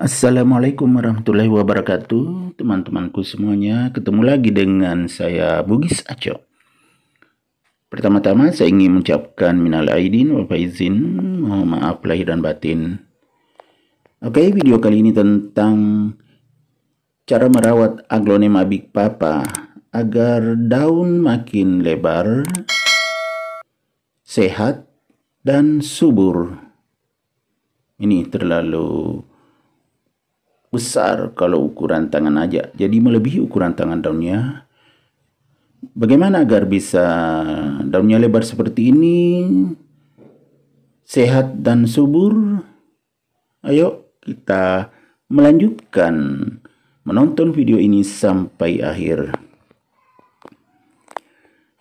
Assalamualaikum warahmatullahi wabarakatuh, teman-temanku semuanya. Ketemu lagi dengan saya Bugis Aco. Pertama-tama saya ingin mengucapkan minal aidin wal faizin, mohon maaf lahir dan batin. Oke, video kali ini tentang cara merawat aglonema Big Papa agar daun makin lebar, sehat, dan subur. Ini terlalu besar kalau ukuran tangan aja, jadi melebihi ukuran tangan daunnya. Bagaimana agar bisa daunnya lebar seperti ini, sehat dan subur? Ayo kita melanjutkan menonton video ini sampai akhir.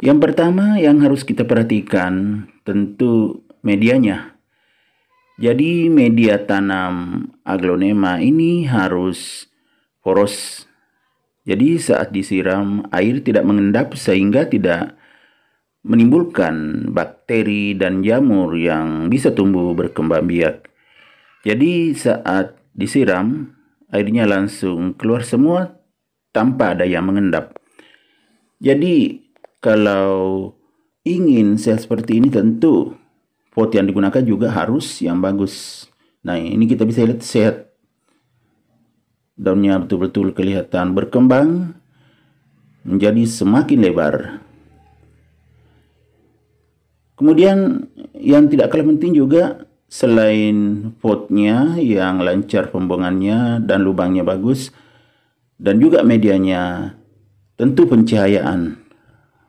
Yang pertama yang harus kita perhatikan tentu medianya. Jadi media tanam aglonema ini harus poros. Jadi saat disiram air tidak mengendap sehingga tidak menimbulkan bakteri dan jamur yang bisa tumbuh berkembang biak. Jadi saat disiram airnya langsung keluar semua tanpa ada yang mengendap. Jadi kalau ingin sehat seperti ini tentu pot yang digunakan juga harus yang bagus. Nah, ini kita bisa lihat sehat. Daunnya betul-betul kelihatan berkembang menjadi semakin lebar. Kemudian yang tidak kalah penting juga selain potnya yang lancar pembuangannya dan lubangnya bagus dan juga medianya, tentu pencahayaan.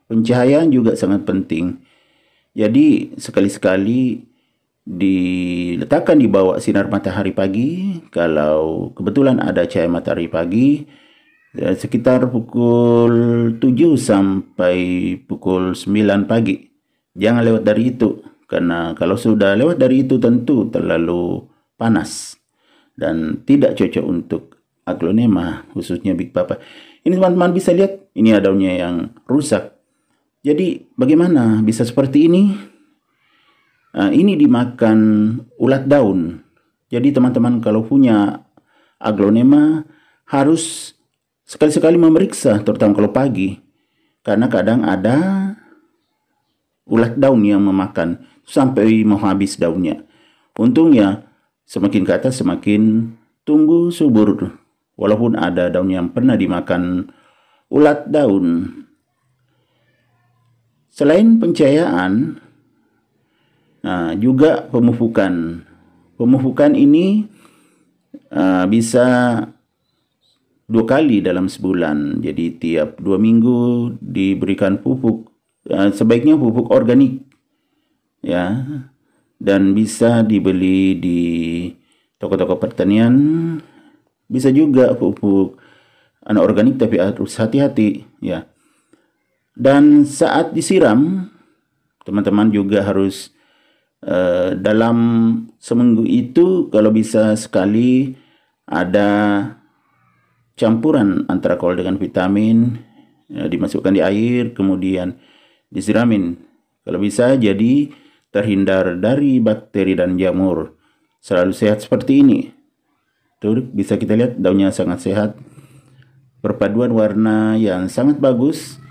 Pencahayaan juga sangat penting. Jadi sekali-sekali diletakkan di bawah sinar matahari pagi. Kalau kebetulan ada cahaya matahari pagi, sekitar pukul 7 sampai pukul 9 pagi. Jangan lewat dari itu, karena kalau sudah lewat dari itu tentu terlalu panas dan tidak cocok untuk aglonema, khususnya Big Papa. Ini teman-teman bisa lihat, ini daunnya yang rusak. Jadi bagaimana bisa seperti ini? Ini dimakan ulat daun. Jadi teman-teman kalau punya aglonema harus sekali-sekali memeriksa, terutama kalau pagi. Karena kadang ada ulat daun yang memakan sampai mau habis daunnya. Untungnya semakin ke atas semakin tumbuh subur. Walaupun ada daun yang pernah dimakan ulat daun. Selain pencahayaan, juga pemupukan. Pemupukan ini bisa 2 kali dalam sebulan. Jadi tiap 2 minggu diberikan pupuk. Sebaiknya pupuk organik, ya, dan bisa dibeli di toko-toko pertanian. Bisa juga pupuk anorganik tapi harus hati-hati, ya. Dan saat disiram, teman-teman juga harus dalam seminggu itu kalau bisa sekali ada campuran antara kol dengan vitamin, dimasukkan di air, kemudian disiramin. Kalau bisa jadi terhindar dari bakteri dan jamur. Selalu sehat seperti ini. Tuh, bisa kita lihat daunnya sangat sehat. Perpaduan warna yang sangat bagus.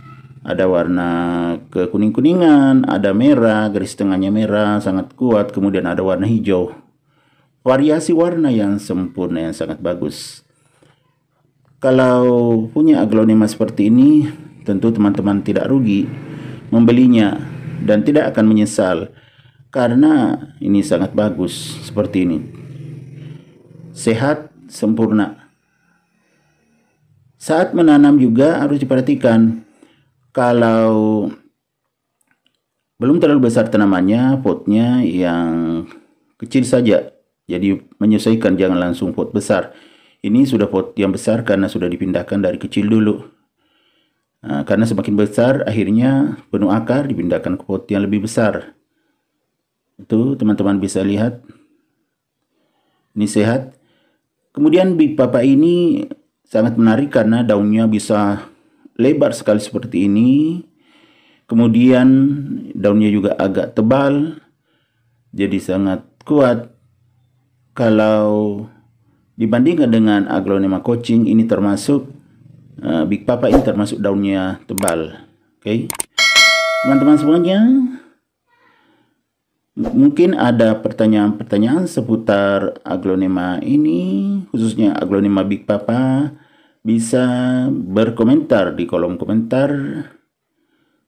Ada warna kekuning-kuningan, ada merah, garis tengahnya merah, sangat kuat. Kemudian ada warna hijau. Variasi warna yang sempurna, yang sangat bagus. Kalau punya aglonema seperti ini, tentu teman-teman tidak rugi membelinya dan tidak akan menyesal. Karena ini sangat bagus seperti ini. Sehat, sempurna. Saat menanam juga harus diperhatikan. Kalau belum terlalu besar tanamannya, potnya yang kecil saja. Jadi menyesuaikan, jangan langsung pot besar. Ini sudah pot yang besar karena sudah dipindahkan dari kecil dulu. Karena semakin besar, akhirnya penuh akar, dipindahkan ke pot yang lebih besar. Itu teman-teman bisa lihat. Ini sehat. Kemudian Big Papa ini sangat menarik karena daunnya bisa lebar sekali seperti ini. Kemudian daunnya juga agak tebal, jadi sangat kuat. Kalau Dibandingkan dengan aglonema Cochin, ini termasuk Big Papa ini termasuk daunnya tebal. Oke, teman-teman semuanya, mungkin ada pertanyaan-pertanyaan seputar aglonema ini, khususnya aglonema Big Papa. Bisa berkomentar di kolom komentar.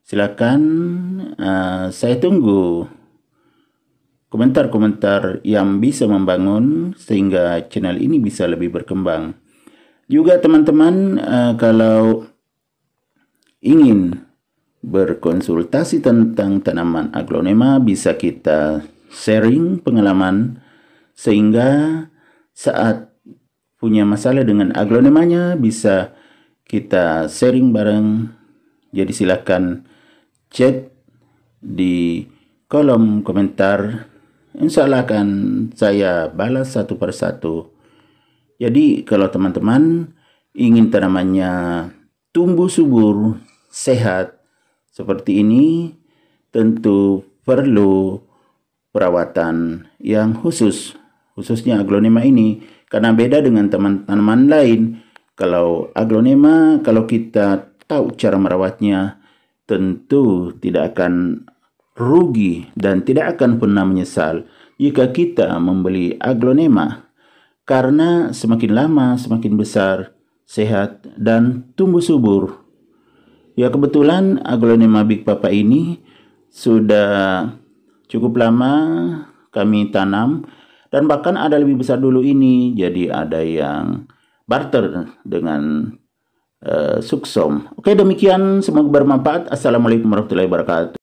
Silakan, saya tunggu komentar-komentar yang bisa membangun sehingga channel ini bisa lebih berkembang. Juga teman-teman, kalau ingin berkonsultasi tentang tanaman aglonema, bisa kita sharing pengalaman sehingga saat punya masalah dengan aglonemanya bisa kita sharing bareng. Jadi silakan chat di kolom komentar. Insya Allah akan saya balas satu persatu. Jadi kalau teman-teman ingin tanamannya tumbuh subur, sehat seperti ini, tentu perlu perawatan yang khususnya aglonema ini. Karena beda dengan tanaman lain. Kalau aglonema, kalau kita tahu cara merawatnya, tentu tidak akan rugi dan tidak akan pernah menyesal jika kita membeli aglonema. Karena semakin lama semakin besar, sehat, dan tumbuh subur. Ya, kebetulan aglonema Big Papa ini sudah cukup lama kami tanam. Dan bahkan ada lebih besar dulu ini, jadi ada yang barter dengan Suksom. Oke, demikian, semoga bermanfaat. Assalamualaikum warahmatullahi wabarakatuh.